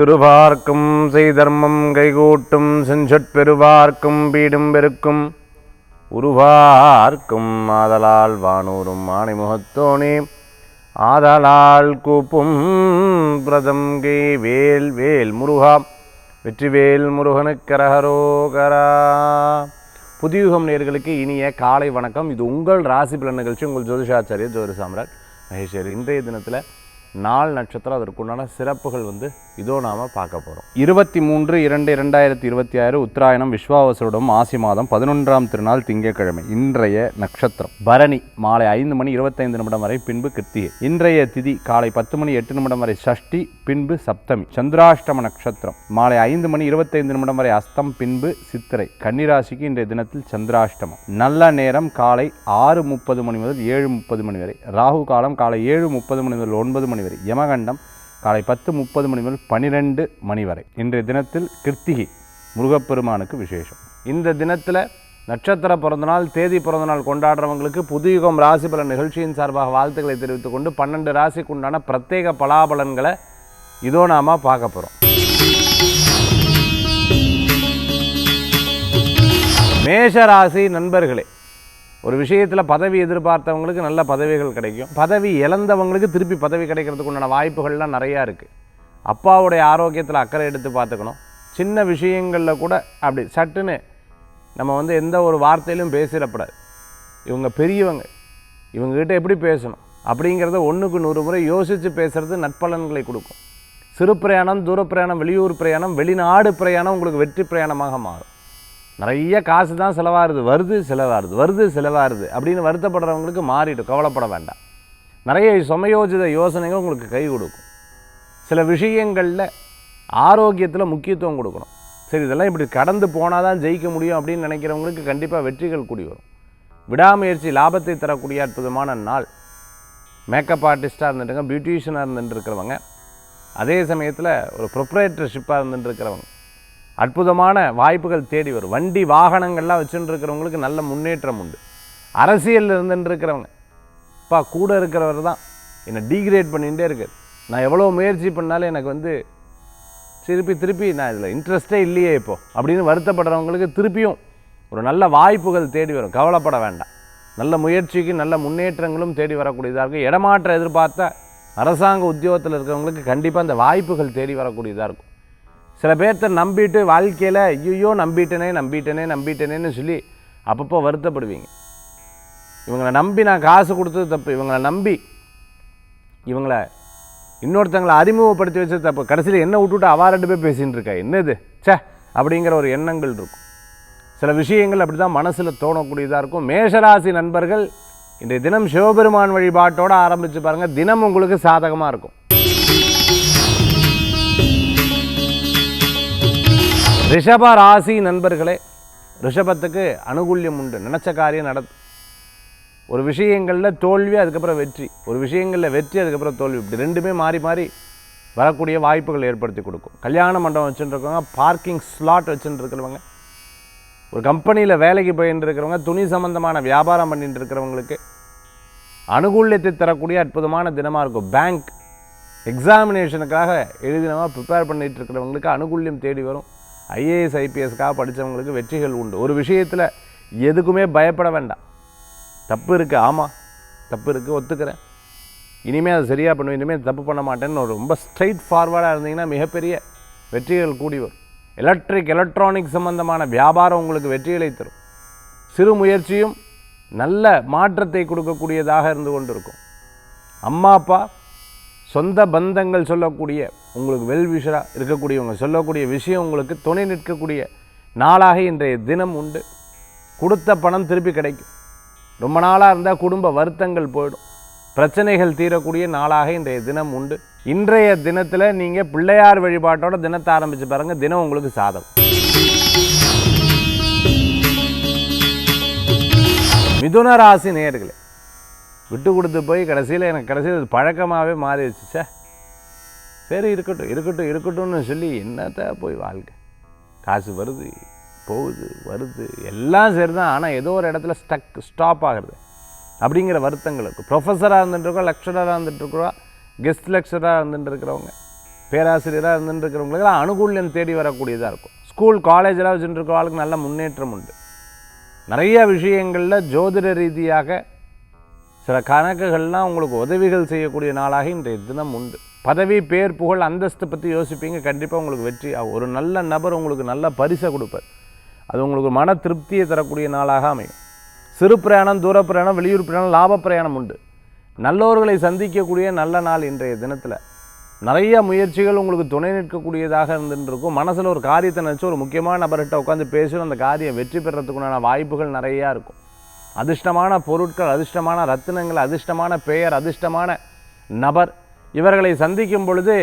திருவார்க்கும் செய்தர்மம் கைகூட்டும் செஞ்சொற்பெருவார்க்கும் பீடும் பெருக்கும் உருவார்க்கும் ஆதலால் வானூரும் ஆணைமுகத்தோனே ஆதலால் கூப்பும் பிரதம்கை வேல் வேல் முருகா வெற்றிவேல் முருகனுக்கரகரோகரா. புதியுகம் நேயர்களுக்கு இனிய காலை வணக்கம். இது உங்கள் ராசி பலன் நிகழ்ச்சி. உங்கள் ஜோதிஷாச்சாரிய ஜோதிட சாம்ராட் மகேஸ்வரி. இன்றைய தினத்தில் நாள் நட்சத்திரம் அதற்குண்டான சிறப்புகள் இதோ நாம் பார்க்க போகிறோம். 23/2/2026 உத்தராயணம் விஸ்வாவசுடம் ஆசி மாதம் 11ஆம் திருநாள் திங்கட்கிழமை. இன்றைய நட்சத்திரம் பரணி மாலை 5:25 வரை, பின்பு கிருத்திகை. இன்றைய திதி காலை 10:08 வரை சஷ்டி, பின்பு சப்தமி. சந்திராஷ்டம நட்சத்திரம் மாலை 5:25 வரை அஸ்தம், பின்பு சித்திரை. கன்னிராசிக்கு இன்றைய தினத்தில் சந்திராஷ்டமம். நல்ல நேரம் காலை 6:30 முதல் 7:30 வரை. ராகு காலம் காலை 7:30 முதல் 9 மணி வரை. யமகண்டம் காலை 10:30 முதல் 12 வரை. இன்றைய தினத்தில் கிருத்திகை முருகப்பெருமானுக்கு விசேஷம். இந்த தினத்தில் நட்சத்திர பிறந்தநாள் தேதி பிறந்தநாள் கொண்டாடுறவங்களுக்கு புதுயுகம் ராசி பலன் நிகழ்ச்சியின் சார்பாக வாழ்த்துக்களை தெரிவித்துக் கொண்டு 12 ராசிக்கு உண்டான பிரத்யேக பலாபலன்களை இதோ நாம பார்க்க போகிறோம். மேஷராசி நண்பர்களே, ஒரு விஷயத்தில் பதவி எதிர்பார்த்தவங்களுக்கு நல்ல பதவிகள் கிடைக்கும். பதவி இழந்தவங்களுக்கு திருப்பி பதவி கிடைக்கிறதுக்கு உண்டான வாய்ப்புகள்லாம் நிறையா இருக்குது. அப்பாவுடைய ஆரோக்கியத்தில் அக்கறை எடுத்து பார்த்துக்கணும். சின்ன விஷயங்களில் கூட அப்படி சட்டுன்னு நம்ம எந்த ஒரு வார்த்தையிலும் பேசிடக்கூடாது. இவங்க பெரியவங்க, இவங்ககிட்ட எப்படி பேசணும் அப்படிங்கிறத 1க்கு 100 முறை யோசித்து பேசுகிறது நற்பலன்களை கொடுக்கும். சிறு பிரயாணம், தூர பிரயாணம், வெளியூர் பிரயாணம், வெளிநாடு பிரயாணம் உங்களுக்கு வெற்றி பிரயாணமாக மாறும். நிறைய காசு தான் செலவாகுது, வருது செலவாகுது அப்படின்னு வருத்தப்படுறவங்களுக்கு மாறிடும். கவலைப்பட வேண்டாம். நிறைய சமயோஜித யோசனைகள் உங்களுக்கு கை கொடுக்கும். சில விஷயங்களில் ஆரோக்கியத்தில் முக்கியத்துவம் கொடுக்கணும். சரி, இதெல்லாம் இப்படி கடந்து போனால் தான் ஜெயிக்க முடியும் அப்படின்னு நினைக்கிறவங்களுக்கு கண்டிப்பாக வெற்றிகள் கூடி வரும். விடாமுயற்சி லாபத்தை தரக்கூடிய அற்புதமான நாள். மேக்கப் ஆர்டிஸ்ட்டாக இருந்துட்டுங்க, பியூட்டிஷியனாக இருந்துட்டு இருக்கிறவங்க, அதே சமயத்தில் ஒரு ப்ரொப்ரைட்டர்ஷிப்பாக இருந்துட்டு இருக்கிறவங்க அற்புதமான வாய்ப்புகள் தேடி வரும். வண்டி வாகனங்கள்லாம் வச்சுட்டு இருக்கிறவங்களுக்கு நல்ல முன்னேற்றம் உண்டு. அரசியலில் இருந்துட்டு இருக்கிறவங்க, அப்பா கூட இருக்கிறவர் தான் என்னை டீக்ரேட் பண்ணிகிட்டே இருக்கார், நான் எவ்வளோ முயற்சி பண்ணாலும் எனக்கு திருப்பி நான் இதில் இன்ட்ரெஸ்டே இல்லையே இப்போ அப்படின்னு வருத்தப்படுறவங்களுக்கு திருப்பியும் ஒரு நல்ல வாய்ப்புகள் தேடி வரும். கவலைப்பட வேண்டாம். நல்ல முயற்சிக்கு நல்ல முன்னேற்றங்களும் தேடி வரக்கூடியதாக இருக்கும். இடமாற்ற எதிர்பார்த்த அரசாங்க உத்தியோகத்தில் இருக்கிறவங்களுக்கு கண்டிப்பாக அந்த வாய்ப்புகள் தேடி வரக்கூடியதாக இருக்கும். சில பேர்த்த நம்பிட்டு வாழ்க்கையில் ஐயோ நம்பிட்டேனேன்னு சொல்லி அப்பப்போ வருத்தப்படுவீங்க. இவங்களை நம்பி நான் காசு கொடுத்தது தப்பு, இவங்களை நம்பி இவங்களை இன்னொருத்தங்களை அறிமுகப்படுத்தி வச்சது தப்பு, கடைசியில் என்ன விட்டுவிட்டு அவா 2 பேர் பேசின்னு இருக்கா, என்னது அப்படிங்கிற ஒரு எண்ணங்கள் இருக்கும். சில விஷயங்கள் அப்படி தான் மனசில் தோணக்கூடியதாக இருக்கும். மேஷராசி நண்பர்கள் இன்றைய தினம் சிவபெருமான் வழிபாட்டோடு ஆரம்பித்து பாருங்கள். தினம் உங்களுக்கு சாதகமாக இருக்கும். ரிஷப ராசி நண்பர்களே, ரிஷபத்துக்கு அனுகூல்யம் உண்டு. நினச்ச காரியம் நடக்கும். ஒரு விஷயங்களில் தோல்வி, அதுக்கப்புறம் வெற்றி. ஒரு விஷயங்களில் வெற்றி, அதுக்கப்புறம் தோல்வி. இப்படி 2மே மாறி மாறி வரக்கூடிய வாய்ப்புகள் ஏற்படுத்தி கொடுக்கும். கல்யாண மண்டபம் வச்சுட்டு இருக்கவங்க, பார்க்கிங் ஸ்லாட் வச்சுட்டு இருக்கிறவங்க, ஒரு கம்பெனியில் வேலைக்கு போயிட்டு இருக்கிறவங்க, துணி சம்பந்தமான வியாபாரம் பண்ணிட்டு இருக்கிறவங்களுக்கு அனுகூல்யத்தை தரக்கூடிய அற்புதமான தினமாக இருக்கும். பேங்க் எக்ஸாமினேஷனுக்காக எழுதினமாக ப்ரிப்பேர் பண்ணிட்டு இருக்கிறவங்களுக்கு அனுகூல்யம் தேடி வரும். IAS IPSக்காக படித்தவங்களுக்கு வெற்றிகள் உண்டு. ஒரு விஷயத்தில் எதுக்குமே பயப்பட வேண்டாம். தப்பு இருக்குது, ஆமாம் தப்பு இருக்குது, ஒத்துக்கிறேன், இனிமேல் அதை சரியாக பண்ணுவேன், இனிமேல் தப்பு பண்ண மாட்டேன்னு ரொம்ப ஸ்ட்ரைட் ஃபார்வர்டாக இருந்தீங்கன்னா மிகப்பெரிய வெற்றிகள் கூடி வரும். எலக்ட்ரானிக் சம்பந்தமான வியாபாரம் உங்களுக்கு வெற்றிகளை தரும். சிறு முயற்சியும் நல்ல மாற்றத்தை கொடுக்கக்கூடியதாக இருந்து கொண்டு இருக்கும். அம்மா அப்பா சொந்த பந்தங்கள் சொல்லக்கூடிய உங்களுக்கு வெல்விஷராக இருக்கக்கூடியவங்க சொல்லக்கூடிய விஷயம் உங்களுக்கு துணை நிற்கக்கூடிய நாளாக இன்றைய தினம் உண்டு. கொடுத்த பணம் திருப்பி கிடைக்கும். ரொம்ப நாளாக இருந்தால் குடும்ப வருத்தங்கள் போயிடும். பிரச்சனைகள் தீரக்கூடிய நாளாக இன்றைய தினம் உண்டு. இன்றைய தினத்தில் நீங்கள் பிள்ளையார் வழிபாட்டோட தினத்தை ஆரம்பித்து பாருங்கள். தினம் உங்களுக்கு சாதகம். மிதுன ராசி நேயர்களே, விட்டு கொடுத்து போய் கடைசியில் எனக்கு பழக்கமாகவே மாறிடுச்சு. சரி இருக்கட்டும்னு சொல்லி என்னத்தை போய் வாழ்க்கை, காசு வருது வருது எல்லாம் சரி தான், ஆனால் ஏதோ ஒரு இடத்துல ஸ்டாப் ஆகுறது அப்படிங்கிற வருத்தங்கள் இருக்கும். ப்ரொஃபஸராக இருந்துட்டுருக்கோம், லெக்சராக இருந்துட்டுருக்குறோம், கெஸ்ட் லெக்சராக இருந்துட்டு இருக்கிறவங்க, பேராசிரியராக இருந்துருக்கிறவங்களுக்கெல்லாம் அனுகூல்யம் தேடி வரக்கூடியதாக இருக்கும். ஸ்கூல் காலேஜெலாம் வச்சுருக்கிறவங்களுக்கு நல்ல முன்னேற்றம் உண்டு. நிறைய விஷயங்களில் ஜோதிட ரீதியாக சில கணக்குகள்லாம் உங்களுக்கு உதவிகள் செய்யக்கூடிய நாளாக இன்றைய தினம் உண்டு. பதவி, பேர், புகழ், அந்தஸ்து பற்றி யோசிப்பீங்க. கண்டிப்பாக உங்களுக்கு வெற்றி ஆகும். ஒரு நல்ல நபர் உங்களுக்கு நல்ல பரிசை கொடுப்பார். அது உங்களுக்கு மன திருப்தியை தரக்கூடிய நாளாக அமையும். சிறு பிரயாணம், தூர பிரயாணம், வெளியூர் பிரயாணம், லாப பிரயாணம் உண்டு. நல்லவர்களை சந்திக்கக்கூடிய நல்ல நாள் இன்றைய தினத்தில். நிறைய முயற்சிகள் உங்களுக்கு துணை நிற்கக்கூடியதாக இருந்துருக்கும். மனசில் ஒரு காரியத்தை நினச்சி ஒரு முக்கியமான நபர்கிட்ட உட்காந்து பேசும் அந்த காரியம் வெற்றி பெறத்துக்குண்டான வாய்ப்புகள் நிறையா இருக்கும். அதிர்ஷ்டமான பொருட்கள், அதிர்ஷ்டமான ரத்தினங்கள், அதிர்ஷ்டமான பெயர், அதிர்ஷ்டமான நபர் இவர்களை சந்திக்கும் பொழுது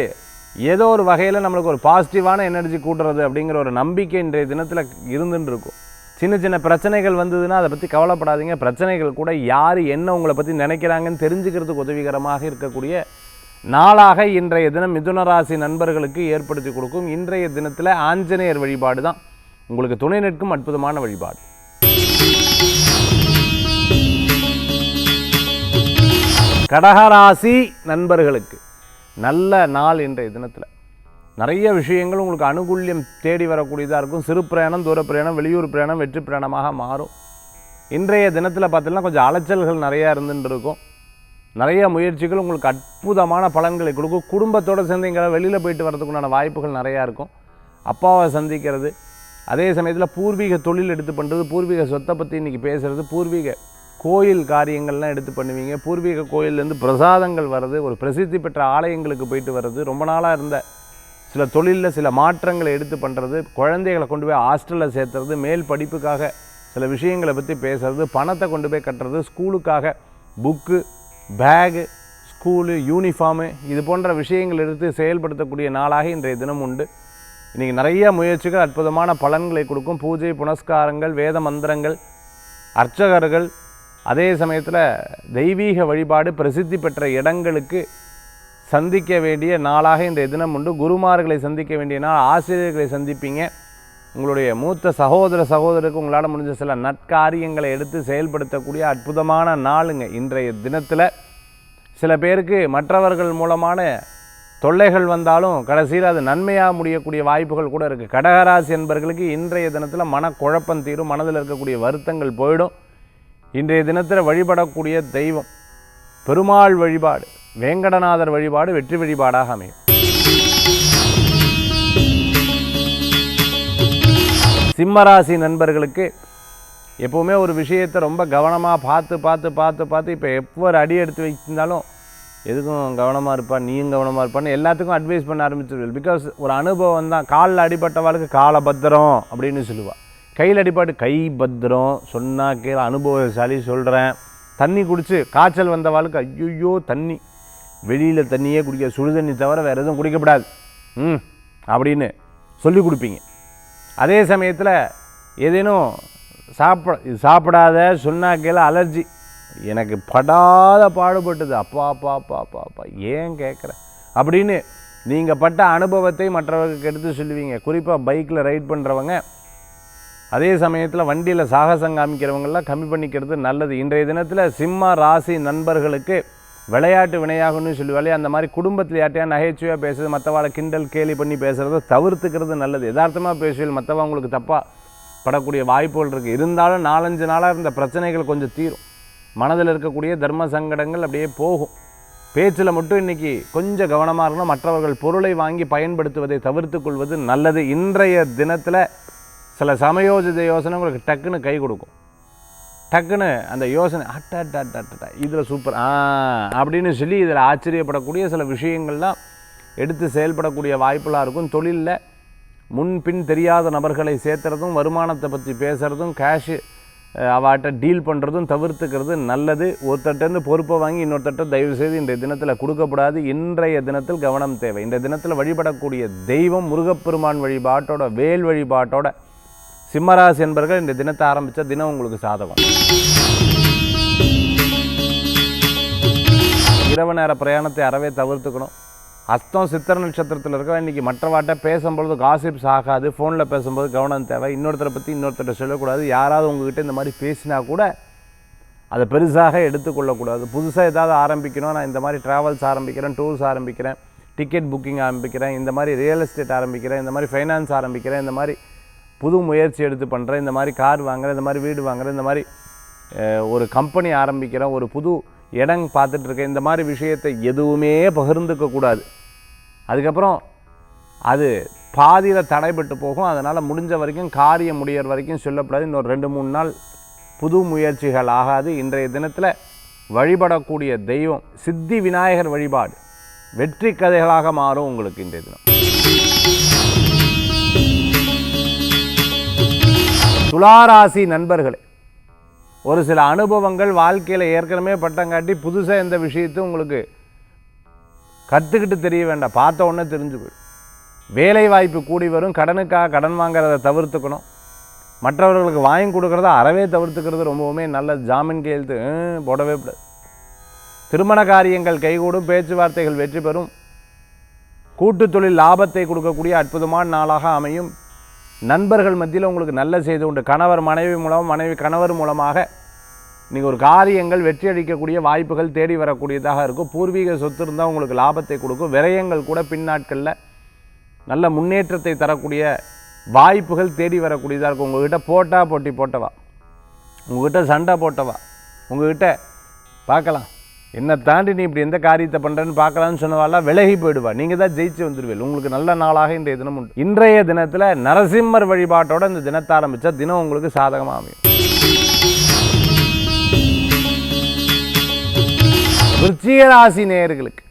ஏதோ ஒரு வகையில் நம்மளுக்கு ஒரு பாசிட்டிவான எனர்ஜி கூட்டுறது அப்படிங்கிற ஒரு நம்பிக்கை இன்றைய தினத்தில் இருந்துட்டு இருக்கும். சின்ன சின்ன பிரச்சனைகள் வந்ததுன்னா அதை பற்றி கவலைப்படாதீங்க. பிரச்சனைகள் கூட யார் என்ன உங்களை பற்றி நினைக்கிறாங்கன்னு தெரிஞ்சுக்கிறதுக்கு உதவிகரமாக இருக்கக்கூடிய நாளாக இன்றைய தினம் மிதுன ராசி நண்பர்களுக்கு ஏற்படுத்தி கொடுக்கும். இன்றைய தினத்தில் ஆஞ்சநேயர் வழிபாடு தான் உங்களுக்கு துணை நிற்கும் அற்புதமான வழிபாடு. கடகராசி நண்பர்களுக்கு நல்ல நாள். இன்றைய தினத்தில் நிறைய விஷயங்கள் உங்களுக்கு அனுகூல்யம் தேடி வரக்கூடியதாக இருக்கும். சிறு பிரயாணம், தூர பிரயாணம், வெளியூர் பிரயாணம் வெற்றி பிரயாணமாக மாறும். இன்றைய தினத்தில் பார்த்தீங்கன்னா கொஞ்சம் அலைச்சல்கள் நிறையா இருந்துட்டு இருக்கும். நிறைய முயற்சிகள் உங்களுக்கு அற்புதமான பலன்களை கொடுக்கும். குடும்பத்தோடு சேர்ந்து எங்கேயாவது வெளியில் போயிட்டு வரதுக்குண்டான வாய்ப்புகள் நிறையா இருக்கும். அப்பாவை சந்திக்கிறது, அதே சமயத்தில் பூர்வீக தொழில் எடுத்து பண்ணுறது, பூர்வீக சொத்தை பற்றி இன்றைக்கி பேசுகிறது, பூர்வீக கோயில் காரியங்கள்லாம் எடுத்து பண்ணுவீங்க. பூர்வீக கோயிலேருந்து பிரசாதங்கள் வர்றது, ஒரு பிரசித்தி பெற்ற ஆலயங்களுக்கு போயிட்டு வர்றது, ரொம்ப நாளாக இருந்த சில தொழிலில் சில மாற்றங்களை எடுத்து பண்ணுறது, குழந்தைகளை கொண்டு போய் ஹாஸ்டலில் சேர்த்துறது, மேல் படிப்புக்காக சில விஷயங்களை பற்றி பேசுறது, பணத்தை கொண்டு போய் கட்டுறது, ஸ்கூலுக்காக புக்கு, பேகு, ஸ்கூலு, யூனிஃபார்மு இது போன்ற விஷயங்கள் எடுத்து செயல்படுத்தக்கூடிய நாளாக இன்றைய தினம் உண்டு. இன்றைக்கி நிறைய முயற்சிகள் அற்புதமான பலன்களை கொடுக்கும். பூஜை, புனஸ்காரங்கள், வேத மந்திரங்கள், அர்ச்சகர்கள், அதே சமயத்தில் தெய்வீக வழிபாடு, பிரசித்தி பெற்ற இடங்களுக்கு சந்திக்க வேண்டிய நாளாக இன்றைய தினம் உண்டு. குருமார்களை சந்திக்க வேண்டிய நாள், ஆசிரியர்களை சந்திப்பீங்க. உங்களுடைய மூத்த சகோதரருக்கு உங்களால் முடிஞ்ச சில நற்காரியங்களை எடுத்து செயல்படுத்தக்கூடிய அற்புதமான நாளுங்க இன்றைய தினத்தில். சில பேருக்கு மற்றவர்கள் மூலமான தொல்லைகள் வந்தாலும் கடைசியில் அது நன்மையாக முடியக்கூடிய வாய்ப்புகள் கூட இருக்குது. கடகராசி என்பவர்களுக்கு இன்றைய தினத்தில் மனக்குழப்பம் தீரும், மனதில் இருக்கக்கூடிய வருத்தங்கள் போயிடும். இன்றைய தினத்தில் வழிபடக்கூடிய தெய்வம் பெருமாள் வழிபாடு, வேங்கடநாதர் வழிபாடு வெற்றி வழிபாடாக அமையும். சிம்மராசி நண்பர்களுக்கு எப்போவுமே ஒரு விஷயத்தை ரொம்ப கவனமாக பார்த்து இப்போ எப்போ ஒரு அடி எடுத்து வச்சிருந்தாலும் எதுக்கும் கவனமாக இருப்பா, நீயும் கவனமாக இருப்பான்னு எல்லாத்துக்கும் அட்வைஸ் பண்ண ஆரம்பிச்சிருவீங்க. பிகாஸ் ஒரு அனுபவம் தான். காலில் அடிபட்டவாளுக்கு காலை பத்திரம் அப்படின்னு சொல்லுவாள். கையில் அடிப்பாட்டு கை பத்திரம் சொன்னால் கீழே அனுபவசாலி சொல்கிறேன். தண்ணி குடித்து காய்ச்சல் வந்தவாளுக்கு ஐயோ தண்ணி, வெளியில் தண்ணியே குடிக்க, சுடு தண்ணி தவிர வேறு எதுவும் குடிக்கப்படாது அப்படின்னு சொல்லி கொடுப்பீங்க. அதே சமயத்தில் ஏதேனும் சாப்பிடாத சொன்னால் கீழே அலர்ஜி, எனக்கு படாத பாடுபட்டது, அப்பா ஏன் கேட்குற அப்படின்னு நீங்கள் பட்ட அனுபவத்தை மற்றவர்களுக்கு எடுத்து சொல்லுவீங்க. குறிப்பாக பைக்கில் ரைட் பண்ணுறவங்க, அதே சமயத்தில் வண்டியில் சாகசம் காமிக்கிறவங்கெல்லாம் கம்மி பண்ணிக்கிறது நல்லது. இன்றைய தினத்தில் சிம்ம ராசி நண்பர்களுக்கு விளையாட்டு வினையாகும்னு சொல்லுவாளே, அந்த மாதிரி குடும்பத்தில் யார்ட்டையா நகைச்சுவையாக பேசுறது, மற்றவாளை கிண்டல் கேலி பண்ணி பேசுகிறத தவிர்த்துக்கிறது நல்லது. யதார்த்தமாக பேசுவீர்கள், மற்றவங்க உங்களுக்கு தப்பாக படக்கூடிய வாய்ப்புகள் இருக்குது. இருந்தாலும் 4-5 நாளாக இருந்த பிரச்சனைகள் கொஞ்சம் தீரும். மனதில் இருக்கக்கூடிய தர்ம சங்கடங்கள் அப்படியே போகும். பேச்சில் மட்டும் இன்றைக்கி கொஞ்சம் கவனமாக இருக்கணும். மற்றவர்கள் பொருளை வாங்கி பயன்படுத்துவதை தவிர்த்து கொள்வது நல்லது. இன்றைய தினத்தில் சில சமயோஜித யோசனை உங்களுக்கு டக்குன்னு கை கொடுக்கும். டக்குன்னு அந்த யோசனை இதில் சூப்பர் அப்படின்னு சொல்லி இதில் ஆச்சரியப்படக்கூடிய சில விஷயங்கள்லாம் எடுத்து செயல்படக்கூடிய வாய்ப்புலாம் இருக்கும். தொழிலில் முன்பின் தெரியாத நபர்களை சேர்த்துறதும், வருமானத்தை பற்றி பேசுகிறதும், கேஷு அவாட்ட டீல் பண்ணுறதும் தவிர்த்துக்கிறது நல்லது. ஒருத்தட்டேருந்து பொறுப்பை வாங்கி இன்னொருத்தட்ட தயவுசெய்து இன்றைய தினத்தில் கொடுக்கப்படாது. இன்றைய தினத்தில் கவனம் தேவை. இன்றைய தினத்தில் வழிபடக்கூடிய தெய்வம் முருகப்பெருமான் வழிபாட்டோட, வேல் வழிபாட்டோட சிம்மராசி என்பவர்கள் இந்த தினத்தை ஆரம்பித்த தினம் உங்களுக்கு சாதகம். இரவு நேர பிரயாணத்தை அறவே தவிர்த்துக்கணும். அஸ்தம் சித்திர நட்சத்திரத்தில் இருக்க இன்றைக்கி மற்றவாட்ட பேசும்பொழுது காசிப்ஸ் ஆகாது. ஃபோனில் பேசும்போது கவனம் தேவை. இன்னொருத்தரை பற்றி இன்னொருத்தரை சொல்லக்கூடாது. யாராவது உங்ககிட்ட இந்த மாதிரி பேசினா கூட அதை பெருசாக எடுத்துக்கொள்ளக்கூடாது. புதுசாக ஏதாவது ஆரம்பிக்கணும், நான் இந்த மாதிரி ட்ராவல்ஸ் ஆரம்பிக்கிறேன், டூர்ஸ் ஆரம்பிக்கிறேன், டிக்கெட் புக்கிங் ஆரம்பிக்கிறேன், இந்த மாதிரி ரியல் எஸ்டேட் ஆரம்பிக்கிறேன், இந்த மாதிரி ஃபைனான்ஸ் ஆரம்பிக்கிறேன், இந்த மாதிரி புது முயற்சி எடுத்து பண்ணுறேன், இந்த மாதிரி கார் வாங்குறேன், இந்த மாதிரி வீடு வாங்குறேன், இந்த மாதிரி ஒரு கம்பெனி ஆரம்பிக்கிறேன், ஒரு புது இடம் பார்த்துட்ருக்கேன், இந்த மாதிரி விஷயத்தை எதுவுமே பகிர்ந்துக்கக்கூடாது. அதுக்கப்புறம் அது பாதியில் தடைபட்டு போகும். அதனால் முடிஞ்ச வரைக்கும் காரியம் முடிகிற வரைக்கும் சொல்லப்படாது. இன்னொரு 2-3 நாள் புது முயற்சிகள் ஆகாது. இன்றைய தினத்தில் வழிபடக்கூடிய தெய்வம் சித்தி விநாயகர் வழிபாடு வெற்றி கதைகளாக மாறும் உங்களுக்கு இன்றைய தினம். துளாராசி நண்பர்களே, ஒரு சில அனுபவங்கள் வாழ்க்கையில் ஏற்கனவே பட்டங்காட்டி புதுசாக எந்த விஷயத்தையும் உங்களுக்கு கற்றுக்கிட்டு தெரிய வேண்டாம், பார்த்த உடனே தெரிஞ்சு போயிடும். வேலை வாய்ப்பு கூடி வரும். கடனுக்காக கடன் வாங்கிறத தவிர்த்துக்கணும். மற்றவர்களுக்கு வாங்கி கொடுக்குறத அறவே தவிர்த்துக்கிறது ரொம்பவுமே நல்லது. ஜாமீன் கையெழுத்து போடவே கூடாது. திருமண காரியங்கள் கைகூடும். பேச்சுவார்த்தைகள் வெற்றி பெறும். கூட்டு தொழில் லாபத்தை கொடுக்கக்கூடிய அற்புதமான நாளாக அமையும். நண்பர்கள் மத்தியில் உங்களுக்கு நல்ல செய்தி உண்டு. கணவர் மனைவி மூலம், மனைவி கணவர் மூலமாக நீங்கள் ஒரு காரியங்கள் வெற்றி அளிக்கக்கூடிய வாய்ப்புகள் தேடி வரக்கூடியதாக இருக்கும். பூர்வீக சொத்து இருந்தால் உங்களுக்கு லாபத்தை கொடுக்கும். விரயங்கள் கூட பின்னாட்களில் நல்ல முன்னேற்றத்தை தரக்கூடிய வாய்ப்புகள் தேடி வரக்கூடியதாக இருக்கும். உங்கள்கிட்ட போட்டி போட்டவா, உங்கள்கிட்ட சண்டை போட்டவா, உங்கள்கிட்ட பார்க்கலாம் என்னை தாண்டி நீ இப்படி எந்த காரியத்தை பண்ணுறேன்னு பார்க்கலான்னு சொன்னவாலாம் விலகி போயிடுவா. நீங்கள் தான் ஜெயிச்சு வந்துடுவீர்கள். உங்களுக்கு நல்ல நாளாக இன்றைய தினம் உண்டு. இன்றைய தினத்தில் நரசிம்மர் வழிபாட்டோட இந்த தினத்தை ஆரம்பித்தா தினம் உங்களுக்கு சாதகமாக அமையும். விருச்சிக ராசி நேயர்களுக்கு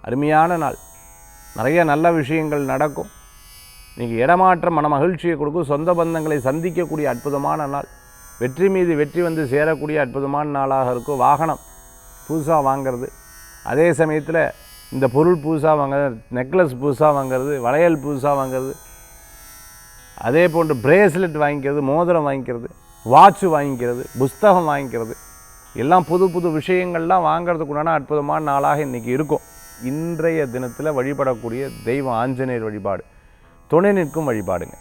அருமையான நாள். நிறைய நல்ல விஷயங்கள் நடக்கும். நீங்கள் இடமாற்றம் மன மகிழ்ச்சியை கொடுக்கும். சொந்த பந்தங்களை சந்திக்கக்கூடிய அற்புதமான நாள். வெற்றி மீது வெற்றி வந்து சேரக்கூடிய அற்புதமான நாளாக இருக்கும். வாகனம் புதுசாக வாங்கிறது, அதே சமயத்தில் இந்த பொருள் புதுசாக வாங்குறது, நெக்லஸ் புதுசாக வாங்கிறது, வளையல் புதுசாக வாங்கிறது, அதே போன்று பிரேஸ்லெட் வாங்கிக்கிறது, மோதிரம் வாங்கிக்கிறது, வாட்சு வாங்கிக்கிறது, புஸ்தகம் வாங்கிக்கிறது, எல்லாம் புது புது விஷயங்கள்லாம் வாங்கிறதுக்குண்டான அற்புதமான நாளாக இன்றைக்கி இருக்கும். இன்றைய தினத்தில் வழிபடக்கூடிய தெய்வம் ஆஞ்சநேயர் வழிபாடு துணை நிற்கும் வழிபாடுங்க.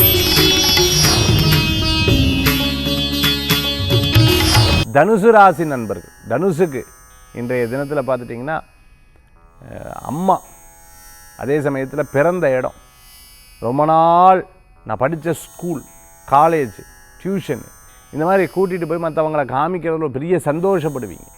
தனுசு ராசி நண்பர்கள், தனுசுக்கு இன்றைய தினத்தில் பார்த்துட்டிங்கன்னா அம்மா, அதே சமயத்தில் பிறந்த இடம், ரொம்ப நாள் நான் படித்த ஸ்கூல், காலேஜ், டியூஷன், இந்த மாதிரி கூட்டிகிட்டு போய் மற்றவங்களை காமிக்கிறதுல ஒரு பெரிய சந்தோஷப்படுவீங்க.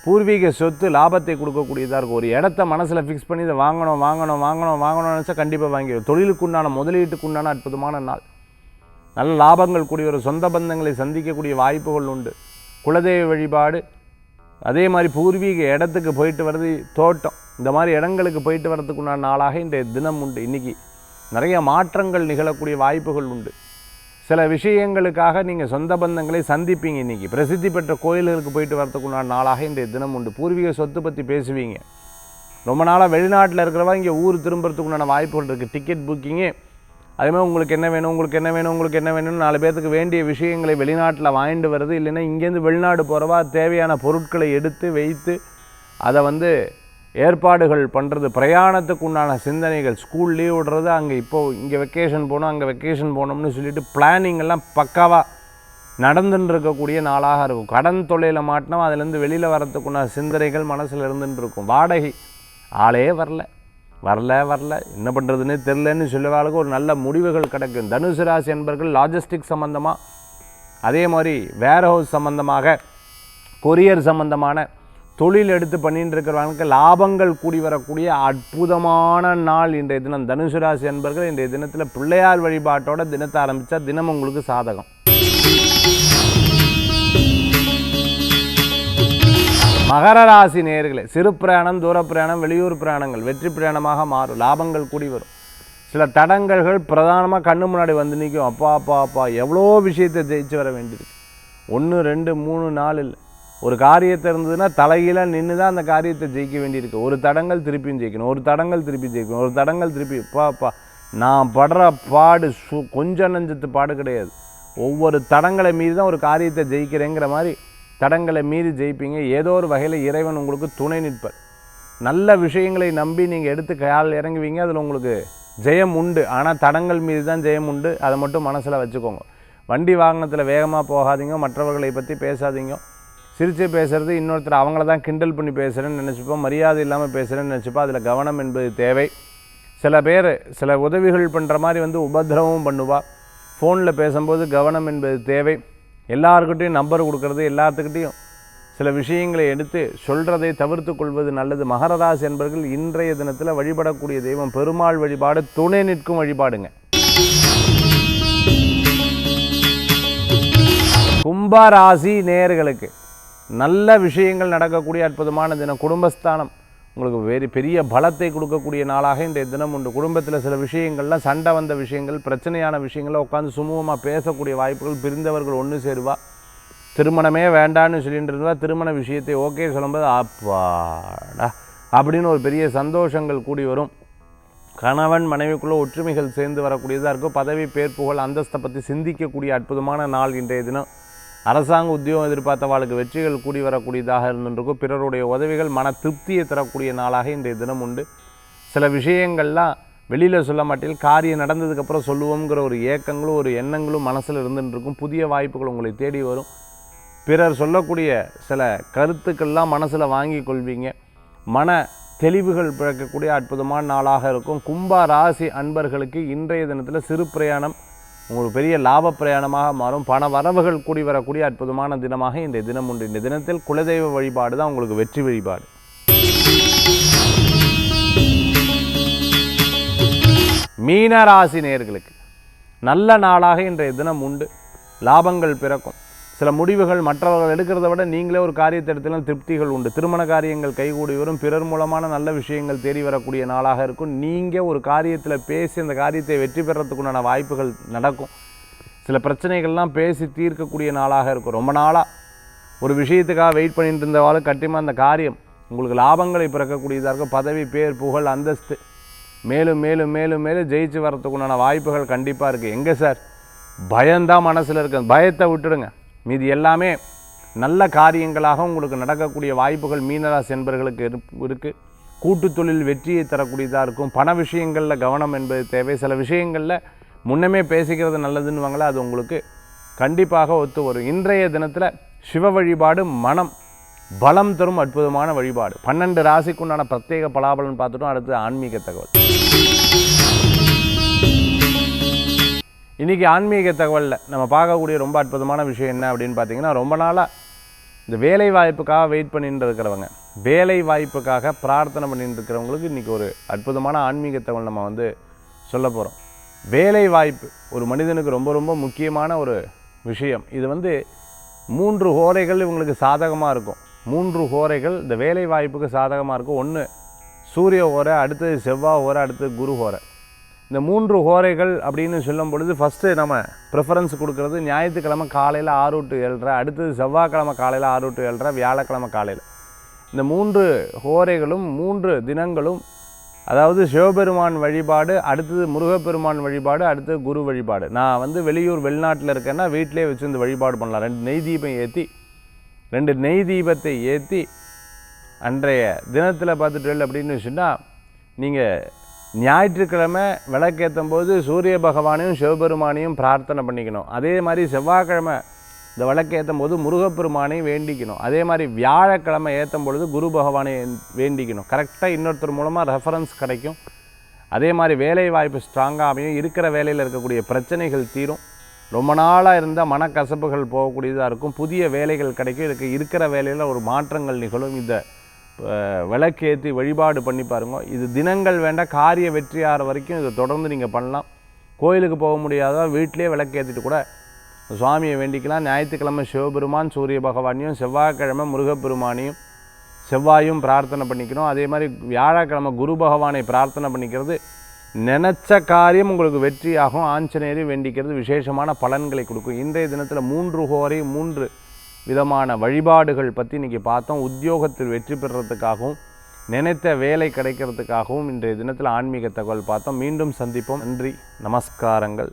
பூர்வீக சொத்து லாபத்தை கொடுக்கக்கூடியதாக இருக்கும். ஒரு இடத்த மனசில் ஃபிக்ஸ் பண்ணி இதை வாங்கணும்னு நினச்சா கண்டிப்பாக வாங்கிடும். தொழிலுக்குண்டான முதலீட்டுக்குண்டான அற்புதமான நாள். நல்ல லாபங்கள் கூடிய ஒரு சொந்த பந்தங்களை சந்திக்கக்கூடிய வாய்ப்புகள் உண்டு. குலதெய்வ வழிபாடு, அதே மாதிரி பூர்வீக இடத்துக்கு போயிட்டு வர்றது, தோட்டம், இந்த மாதிரி இடங்களுக்கு போயிட்டு வர்றதுக்குண்டான நாளாக இன்றைய தினம் உண்டு. இன்றைக்கி நிறைய மாற்றங்கள் நிகழக்கூடிய வாய்ப்புகள் உண்டு. சில விஷயங்களுக்காக நீங்கள் சொந்த பந்தங்களை சந்திப்பீங்க. இன்றைக்கி பிரசித்தி பெற்ற கோயில்களுக்கு போயிட்டு வரத்துக்குண்டான நாளாக இன்றைய தினம் உண்டு. பூர்வீக சொத்து பற்றி பேசுவீங்க. ரொம்ப நாளாக வெளிநாட்டில் இருக்கிறவா இங்கே ஊர் திரும்புறதுக்குண்டான வாய்ப்புகள் இருக்குது. டிக்கெட் புக்கிங்கு, அதேமாதிரி உங்களுக்கு என்ன வேணும்னு 4 பேர்த்துக்கு வேண்டிய விஷயங்களை வெளிநாட்டில் வாங்கிட்டு வருது. இல்லைன்னா இங்கேருந்து வெளிநாடு போகிறவா தேவையான பொருட்களை எடுத்து வைத்து அதை ஏற்பாடுகள் பண்ணுறது, பிரயாணத்துக்கு உண்டான சிந்தனைகள், ஸ்கூல் லீவ் விடுறது, அங்கே இப்போது இங்கே வெக்கேஷன் போகணும், அங்கே வெக்கேஷன் போகணும்னு சொல்லிட்டு பிளானிங் எல்லாம் பக்காவாக நடந்துன்னு இருக்கக்கூடிய நாளாக இருக்கும். கடன் தொல்லையில் மாட்டினோம், அதுலேருந்து வெளியில் வரத்துக்குண்டான சிந்தனைகள் மனசில் இருந்துன்னு இருக்கும். வாடகை ஆளே வரல என்ன பண்ணுறதுன்னு தெரிலன்னு சொல்லுவாளுக்கு ஒரு நல்ல முடிவுகள் கிடைக்கும். தனுசு ராசி என்பர்கள் லாஜிஸ்டிக் சம்மந்தமாக, அதே மாதிரி வேர் ஹவுஸ் சம்மந்தமாக, கொரியர் சம்மந்தமான தொழில் எடுத்து பண்ணிட்டு இருக்கிறவங்களுக்கு லாபங்கள் கூடி வரக்கூடிய அற்புதமான நாள் இன்றைய தினம். தனுசு ராசி என்பர்கள் இன்றைய தினத்தில் பிள்ளையார் வழிபாட்டோட தினத்தை ஆரம்பித்தா தினம் உங்களுக்கு சாதகம். மகர ராசி நேயர்களே, சிறு பிரயாணம், தூர பிரயாணம், வெளியூர் பிரயாணங்கள் வெற்றி பிரயாணமாக மாறும். லாபங்கள் கூடி வரும். சில தடங்கல்கள் பிரதானமாக கண்ணு முன்னாடி வந்து நிற்கும். அப்பா எவ்வளோ விஷயத்தை ஜெயிச்சு வர வேண்டியிருக்கு. 1 2 3 4 இல்லை, ஒரு காரியத்தை இருந்ததுன்னா தலைகீழாக நின்று தான் அந்த காரியத்தை ஜெயிக்க வேண்டியிருக்கு. ஒரு தடங்கள் திருப்பியும் ஜெயிக்கணும், ஒரு தடங்கள் திருப்பி நான் படுற பாடு கொஞ்சம் நஞ்சத்து பாடு கிடையாது. ஒவ்வொரு தடங்களை மீறி தான் ஒரு காரியத்தை ஜெயிக்கிறேங்கிற மாதிரி தடங்களை மீறி ஜெயிப்பீங்க. ஏதோ ஒரு வகையில் இறைவன் உங்களுக்கு துணை நிற்பர். நல்ல விஷயங்களை நம்பி நீங்கள் எடுத்து கையால் இறங்குவீங்க. அதில் உங்களுக்கு ஜெயம் உண்டு. ஆனால் தடங்கள் மீது தான் ஜெயம் உண்டு. அதை மட்டும் மனசில் வச்சுக்கோங்க. வண்டி வாகனத்தில் வேகமாக போகாதீங்க, மற்றவர்களை பற்றி பேசாதீங்க. சிரித்து பேசுகிறது, இன்னொருத்தர் அவங்கள தான் கிண்டல் பண்ணி பேசுகிறேன்னு நினச்சிப்போம், மரியாதை இல்லாமல் பேசுகிறேன்னு நினச்சிப்போம். அதில் கவனம் என்பது தேவை. சில பேர் சில உதவிகள் பண்ணுற மாதிரி வந்து உபத்திரவமும் பண்ணுவா. ஃபோனில் பேசும்போது கவனம் என்பது தேவை. எல்லாருக்கிட்டையும் நம்பர் கொடுக்கறது, எல்லாத்துக்கிட்டையும் சில விஷயங்களை எடுத்து சொல்கிறதை தவிர்த்து கொள்வது நல்லது. மகர ராசி என்பவர்கள் இன்றைய தினத்தில் வழிபடக்கூடிய தெய்வம் பெருமாள் வழிபாடு, துணை நிற்கும் வழிபாடுங்க. கும்பராசி நேயர்களுக்கு நல்ல விஷயங்கள் நடக்கக்கூடிய அற்புதமான தினம். குடும்பஸ்தானம் உங்களுக்கு பெரிய பலத்தை கொடுக்கக்கூடிய நாளாக இன்றைய தினம் உண்டு. குடும்பத்தில் சில விஷயங்கள்லாம் சண்டை வந்த விஷயங்கள், பிரச்சனையான விஷயங்கள்லாம் உட்காந்து சுமூகமாக பேசக்கூடிய வாய்ப்புகள், பிரிந்தவர்கள் ஒன்று சேருவா. திருமணமே வேண்டான்னு சொல்லிட்டு இருந்தா திருமண விஷயத்தை ஓகே சொல்லும்போது அப்பாடா அப்படின்னு ஒரு பெரிய சந்தோஷங்கள் கூடி வரும். கணவன் மனைவிக்குள்ளே ஒற்றுமைகள் சேர்ந்து வரக்கூடியதாக இருக்கும். பதவி பேர் புகழ் அந்தஸ்தை பற்றி சிந்திக்கக்கூடிய அற்புதமான நாள் இன்றைய தினம். அரசாங்க உத்தியோகம் எதிர்பார்த்தவாளுக்கு வெற்றிகள் கூடி வரக்கூடியதாக இருந்துருக்கும். பிறருடைய உதவிகள் மன திருப்தியை தரக்கூடிய நாளாக இன்றைய தினம் உண்டு. சில விஷயங்கள்லாம் வெளியில் சொல்ல மாட்டேன், காரியம் நடந்ததுக்கப்புறம் சொல்லுவோங்கிற ஒரு ஏக்கங்களும் ஒரு எண்ணங்களும் மனசில் இருந்துருக்கும். புதிய வாய்ப்புகள் உங்களை தேடி வரும். பிறர் சொல்லக்கூடிய சில கருத்துக்கள்லாம் மனசில் வாங்கி கொள்வீங்க. மன தெளிவுகள் பிறக்கக்கூடிய அற்புதமான நாளாக இருக்கும். கும்ப ராசி அன்பர்களுக்கு இன்றைய தினத்தில் சிறு பிரயாணம் உங்களுக்கு பெரிய லாப பிரயாணமாக மாறும். பண வரவுகள் கூடி வரக்கூடிய அற்புதமான தினமாக இன்றைய தினம் உண்டு. இந்த தினத்தில் குலதெய்வ வழிபாடு தான் உங்களுக்கு வெற்றி வழிபாடு. மீன ராசி நேயர்களுக்கு நல்ல நாளாக இன்றைய தினம் உண்டு. லாபங்கள் பிறக்கும். சில முடிவுகள் மற்றவர்கள் எடுக்கிறத விட நீங்களே ஒரு காரியத்தை எடுத்தாலும் திருப்திகள் உண்டு. திருமண காரியங்கள் கைகூடி வரும். பிறர் மூலமான நல்ல விஷயங்கள் தேடி வரக்கூடிய நாளாக இருக்கும். நீங்கள் ஒரு காரியத்தில் பேசி அந்த காரியத்தை வெற்றி பெறத்துக்குண்டான வாய்ப்புகள் நடக்கும். சில பிரச்சனைகள்லாம் பேசி தீர்க்கக்கூடிய நாளாக இருக்கும். ரொம்ப நாளாக ஒரு விஷயத்துக்காக வெயிட் பண்ணிட்டு இருந்தவாலும் கண்டிப்பாக அந்த காரியம் உங்களுக்கு லாபங்களை பிறக்கக்கூடியதாக இருக்கும். பதவி பேர் புகழ் அந்தஸ்து மேலும் மேலும் மேலும் மேலும் ஜெயிச்சு வரத்துக்குண்டான வாய்ப்புகள் கண்டிப்பாக இருக்குது. எங்கே சார் பயம்தான் மனசில் இருக்குது, பயத்தை விட்டுடுங்க. மீதி எல்லாமே நல்ல காரியங்களாக உங்களுக்கு நடக்கக்கூடிய வாய்ப்புகள் மீனராசி என்பவர்களுக்கு இருக்குது. கூட்டு தொழில் வெற்றியை தரக்கூடியதாக இருக்கும். பண விஷயங்களில் கவனம் என்பது தேவை. சில விஷயங்களில் முன்னமே பேசிக்கிறது நல்லதுன்னு அது உங்களுக்கு கண்டிப்பாக ஒத்து வரும். இன்றைய தினத்தில் சிவ வழிபாடு மனம் பலம் தரும் அற்புதமான வழிபாடு. 12 ராசிக்குண்டான பிரத்யேக பலாபலன் பார்த்துட்டோம். அடுத்து ஆன்மீக தகவல். இன்றைக்கி ஆன்மீக தகவலில் நம்ம பார்க்கக்கூடிய ரொம்ப அற்புதமான விஷயம் என்ன அப்படின்னு பார்த்தீங்கன்னா, ரொம்ப நாளாக இந்த வேலை வாய்ப்புக்காக வெயிட் பண்ணிட்டு இருக்கிறவங்க, வேலை வாய்ப்புக்காக பிரார்த்தனை பண்ணிட்டு இருக்கிறவங்களுக்கு இன்றைக்கி ஒரு அற்புதமான ஆன்மீக தகவல் நம்ம சொல்ல போகிறோம். வேலை வாய்ப்பு ஒரு மனிதனுக்கு ரொம்ப ரொம்ப முக்கியமான ஒரு விஷயம். இது 3 ஹோரைகள் இவங்களுக்கு சாதகமாக இருக்கும். 3 ஹோரைகள் இந்த வேலை வாய்ப்புக்கு சாதகமாக இருக்கும். ஒன்று சூரிய ஹோரை, அடுத்தது செவ்வாய் ஹோரை, அடுத்தது குரு ஹோரை. இந்த 3 ஹோரைகள் அப்படின்னு சொல்லும் பொழுது ஃபஸ்ட்டு நம்ம ப்ரிஃபரன்ஸ் கொடுக்குறது ஞாயிற்றுக்கிழமை காலையில் 6 to 7:30, அடுத்தது செவ்வாய்க்கிழமை காலையில் 6 to 7:30, வியாழக்கிழமை காலையில். இந்த 3 ஹோரைகளும் 3 தினங்களும், அதாவது சிவபெருமான் வழிபாடு, அடுத்தது முருகப்பெருமான் வழிபாடு, அடுத்தது குரு வழிபாடு. நான் வெளியூர் வெளிநாட்டில் இருக்கேன்னா வீட்டிலே வச்சு இந்த வழிபாடு பண்ணலாம். 2 நெய் தீபத்தை ஏற்றி அன்றைய தினத்தில் பார்த்துட்டு அப்படின்னு சொன்னால், நீங்கள் ஞாயிற்றுக்கிழமை விளக்கேற்றும் போது சூரிய பகவானையும் சிவபெருமானையும் பிரார்த்தனை பண்ணிக்கணும். அதே மாதிரி செவ்வாய்க்கிழமை இந்த விளக்கேற்றும் போது முருகப்பெருமானையும் வேண்டிக்கணும். அதே மாதிரி வியாழக்கிழமை ஏற்றும் பொழுது குரு பகவானை வேண்டிக்கணும். கரெக்டாக இன்னொருத்தர் மூலமாக ரெஃபரன்ஸ் கிடைக்கும். அதே மாதிரி வேலை வாய்ப்பு ஸ்ட்ராங்காக அமையும். இருக்கிற வேலையில் இருக்கக்கூடிய பிரச்சனைகள் தீரும். ரொம்ப நாளாக இருந்தால் மனக்கசப்புகள் போகக்கூடியதாக இருக்கும். புதிய வேலைகள் கிடைக்கும். இருக்கிற வேலையில் ஒரு மாற்றங்கள் நிகழும். இந்த விளக்கேற்றி வழிபாடு பண்ணி பாருங்க. இது தினங்கள் வேண்டாம், காரிய வெற்றி ஆகிற வரைக்கும் இதை தொடர்ந்து நீங்கள் பண்ணலாம். கோயிலுக்கு போக முடியாத வீட்டிலே விளக்கேற்றிட்டு கூட சுவாமியை வேண்டிக்கலாம். ஞாயிற்றுக்கிழமை சிவபெருமான் சூரிய பகவானையும், செவ்வாய்க்கிழமை முருகப்பெருமானையும் செவ்வாயும் பிரார்த்தனை பண்ணிக்கணும். அதே மாதிரி வியாழக்கிழமை குரு பகவானை பிரார்த்தனை பண்ணிக்கிறது நினச்ச காரியம் உங்களுக்கு வெற்றியாகும். ஆஞ்சநேயரை வேண்டிக்கிறது விசேஷமான பலன்களை கொடுக்கும். இன்றைய தினத்தில் 3 ஹோரை 3 விதமான வழிபாடுகள் பற்றி இன்றைக்கி பார்த்தோம். உத்தியோகத்தில் வெற்றி பெறுறதுக்காகவும் நினைத்த வேலை கிடைக்கிறதுக்காகவும் இன்றைய தினத்தில் ஆன்மீக தகவல் பார்த்தோம். மீண்டும் சந்திப்போம். நன்றி, நமஸ்காரங்கள்.